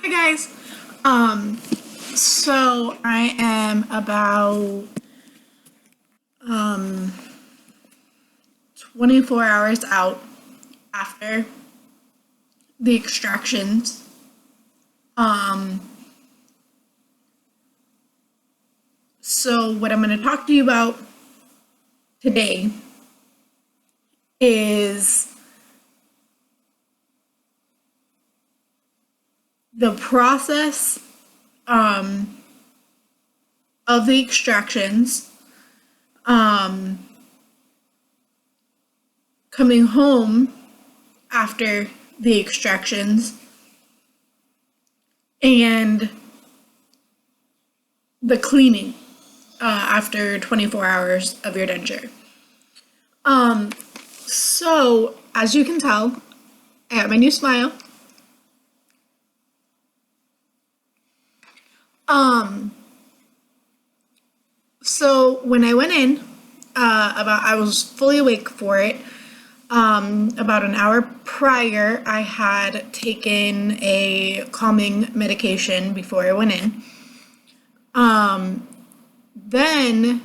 Hi guys. So I am about 24 hours out after the extractions. Um, so what I'm going to talk to you about today is the process of the extractions, coming home after the extractions, and the cleaning after 24 hours of your denture. So as you can tell, I have my new smile. So when I went in, I was fully awake for it. About an hour prior, I had taken a calming medication before I went in. Then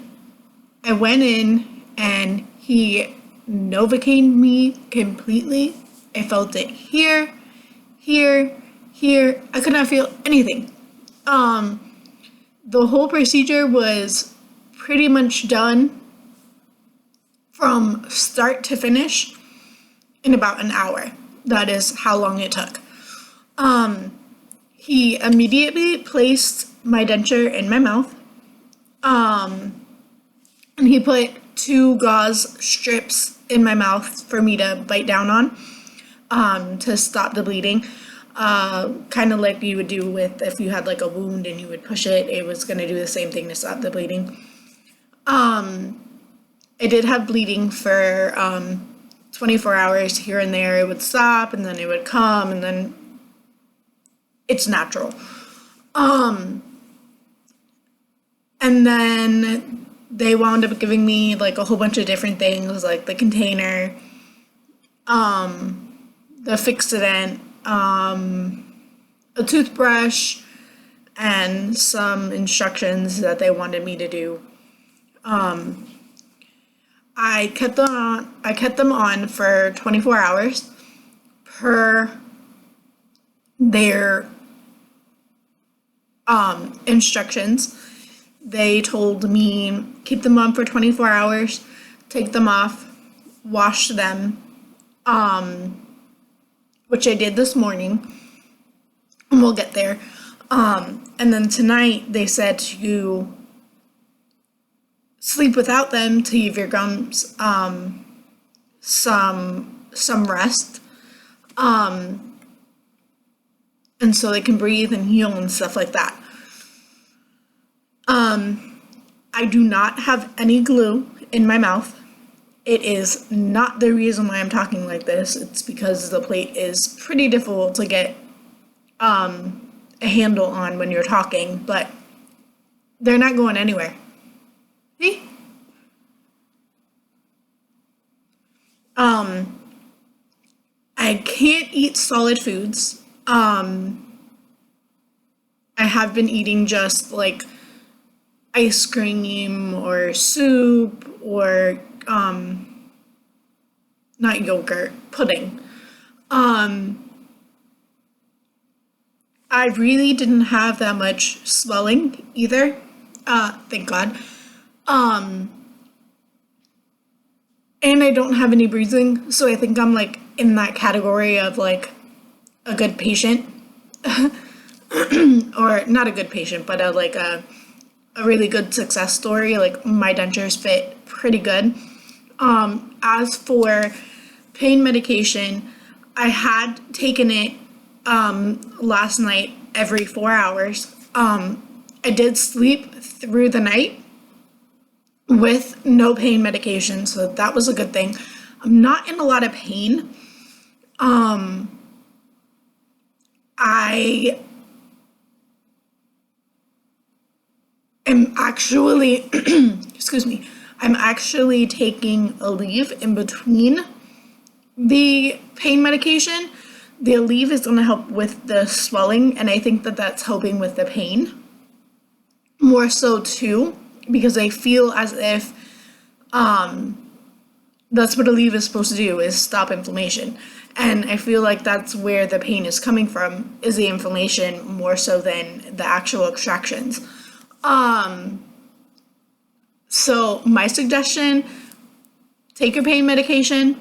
I went in and he Novocained me completely. I felt it here, here, here. I could not feel anything. The whole procedure was pretty much done from start to finish in about an hour. That is how long it took. He immediately placed my denture in my mouth. And he put 2 gauze strips in my mouth for me to bite down on, to stop the bleeding. Kind of like you would do with if you had like a wound and you would push it, it was going to do the same thing to stop the bleeding. I did have bleeding for 24 hours here and there. It would stop and then it would come, and then it's natural. And then they wound up giving me like a whole bunch of different things, like the container, the fixodent, a toothbrush, and some instructions that they wanted me to do. I kept them on for 24 hours per their instructions. They told me keep them on for 24 hours, take them off, wash them, which I did this morning, and we'll get there. And then tonight they said to sleep without them to give your gums some rest, and so they can breathe and heal and stuff like that. I do not have any glue in my mouth. It is not the reason why I'm talking like this. It's because the plate is pretty difficult to get a handle on when you're talking, but they're not going anywhere. See? I can't eat solid foods. I have been eating just like ice cream or soup or not yogurt, pudding. I really didn't have that much swelling either, thank God. And I don't have any bruising, so I think I'm like in that category of like a good patient. Or not a good patient, but a really good success story. Like my dentures fit pretty good. As for pain medication, I had taken it last night every 4 hours. I did sleep through the night with no pain medication, so that was a good thing. I'm not in a lot of pain. I am actually, excuse me, I'm actually taking a leave in between the pain medication the Aleve is going to help with the swelling, and I think that that's helping with the pain more so too, because I feel as if that's what Aleve is supposed to do, is stop inflammation. And I feel like that's where the pain is coming from, is the inflammation more so than the actual extractions. So my suggestion, take your pain medication,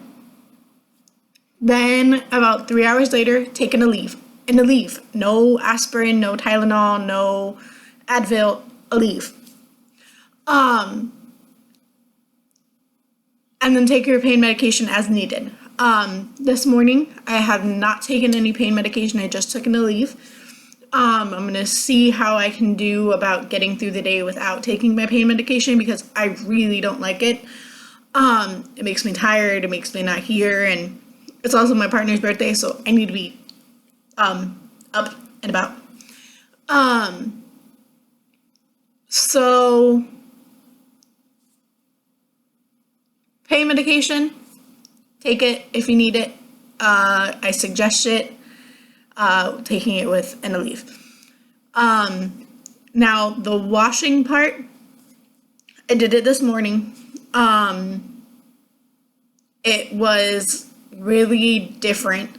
then about 3 hours later, take an Aleve. An Aleve. No aspirin, no Tylenol, no Advil, Aleve. And then take your pain medication as needed. This morning, I have not taken any pain medication. I just took an Aleve. I'm going to see how I can do about getting through the day without taking my pain medication, because I really don't like it. It makes me tired. It makes me not here. And it's also my partner's birthday, so I need to be up and about. So pain medication, take it if you need it. I suggest it, taking it with an Aleve. Now, the washing part, I did it this morning. It was really different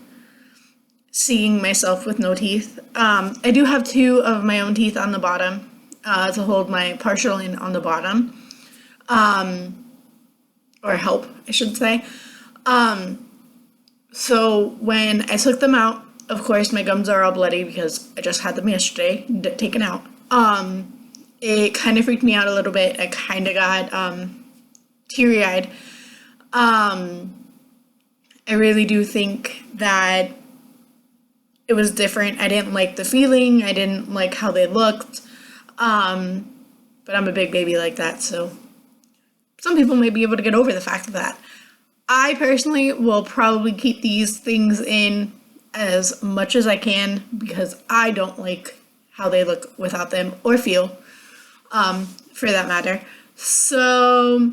seeing myself with no teeth. I do have 2 of my own teeth on the bottom to hold my partial in on the bottom. Or help, I should say. So when I took them out, of course, my gums are all bloody because I just had them yesterday, taken out. It kind of freaked me out a little bit. I kind of got teary-eyed. I really do think that it was different. I didn't like the feeling. I didn't like how they looked. But I'm a big baby like that, so some people may be able to get over the fact of that. I personally will probably keep these things in as much as I can because I don't like how they look without them, or feel, for that matter. So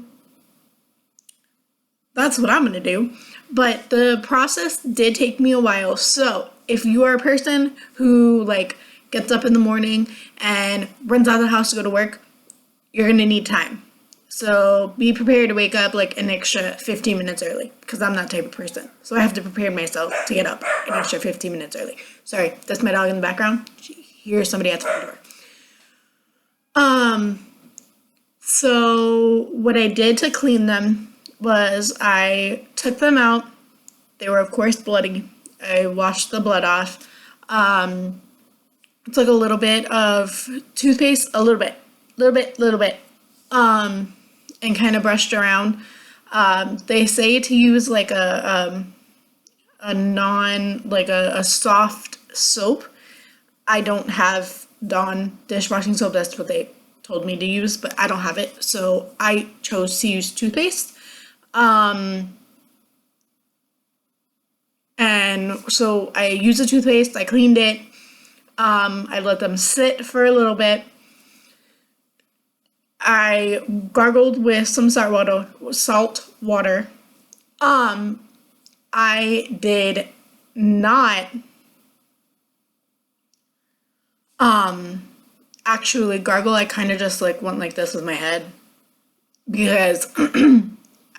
that's what I'm gonna do. But the process did take me a while. So if you are a person who gets up in the morning and runs out of the house to go to work, you're gonna need time. So be prepared to wake up an extra 15 minutes early, because I'm that type of person. So I have to prepare myself to get up an extra 15 minutes early. Sorry, that's my dog in the background. She hears somebody at the front door. So what I did to clean them was I took them out. They were, of course, bloody. I washed the blood off. Took a little bit of toothpaste, a little bit. And kind of brushed around. They say to use a soft soap. I don't have Dawn dishwashing soap. That's what they told me to use, but I don't have it. So I chose to use toothpaste. And so I used the toothpaste. I cleaned it. I let them sit for a little bit. I gargled with some salt water. I did not actually gargle. I kind of just went like this with my head because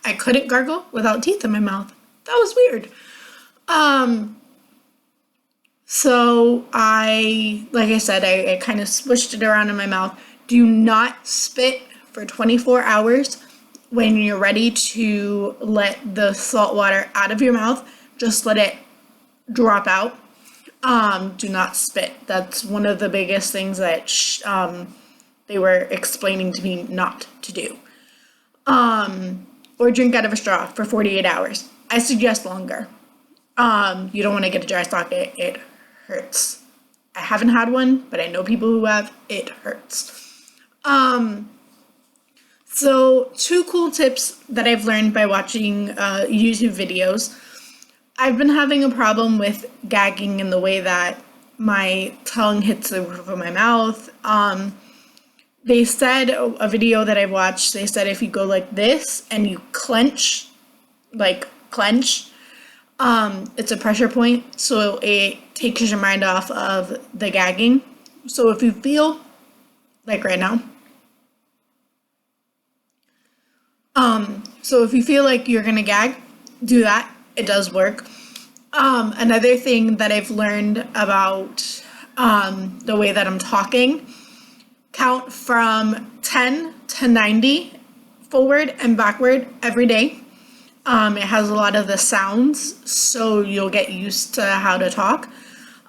I couldn't gargle without teeth in my mouth. That was weird. So like I said, I kind of swished it around in my mouth. Do not spit for 24 hours when you're ready to let the salt water out of your mouth. Just let it drop out. Do not spit. That's one of the biggest things that they were explaining to me not to do. Or drink out of a straw for 48 hours. I suggest longer. You don't want to get a dry socket. It hurts. I haven't had one, but I know people who have. It hurts. So 2 cool tips that I've learned by watching YouTube videos. I've been having a problem with gagging in the way that my tongue hits the roof of my mouth. They said, a video that I watched, they said if you go like this and you clench, It's a pressure point, so it takes your mind off of the gagging. So if you feel like right now, so if you feel like you're gonna gag, do that. It does work. Another thing that I've learned about the way that I'm talking, count from 10 to 90 forward and backward every day. It has a lot of the sounds, so you'll get used to how to talk.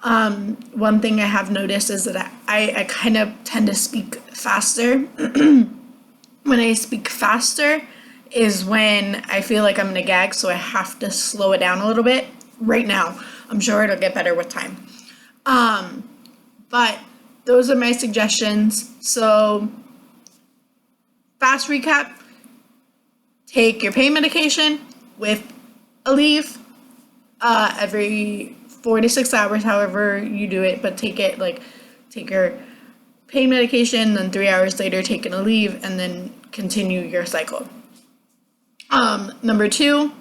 One thing I have noticed is that I kind of tend to speak faster. When I speak faster is when I feel like I'm gonna gag, so I have to slow it down a little bit. Right now, I'm sure it'll get better with time. But those are my suggestions. So, fast recap, take your pain medication with a leave every 4 to 6 hours, however you do it, but take your pain medication, then 3 hours later take a leave, and then continue your cycle. Number 2,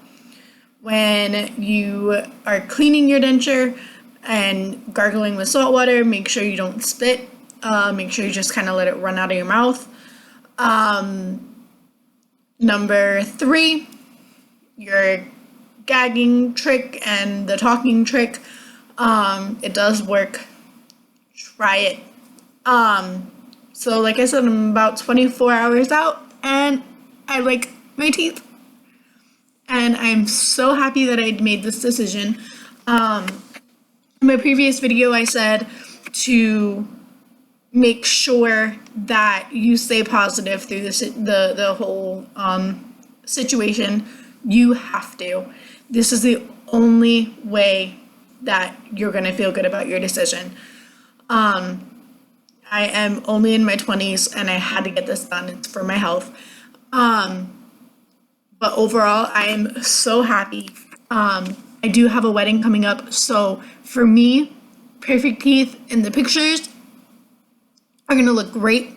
when you are cleaning your denture and gargling with salt water, make sure you don't spit. Make sure you just kind of let it run out of your mouth. Number 3, your gagging trick and the talking trick. It does work. Try it. So like I said, I'm about 24 hours out and I like my teeth. And I'm so happy that I made this decision. In my previous video, I said to make sure that you stay positive through the whole situation. You have to. This is the only way that you're going to feel good about your decision. I am only in my 20s and I had to get this done. It's for my health. But overall, I am so happy. I do have a wedding coming up. So for me, perfect teeth in the pictures are going to look great.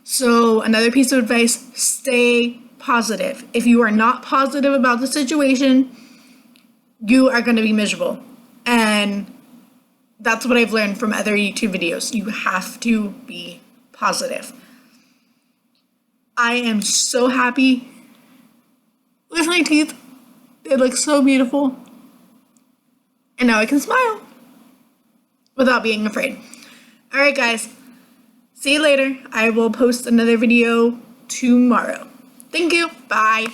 So another piece of advice, stay positive. If you are not positive about the situation, you are going to be miserable. And that's what I've learned from other YouTube videos. You have to be positive. I am so happy with my teeth. They look so beautiful. And now I can smile without being afraid. All right, guys. See you later. I will post another video tomorrow. Thank you. Bye.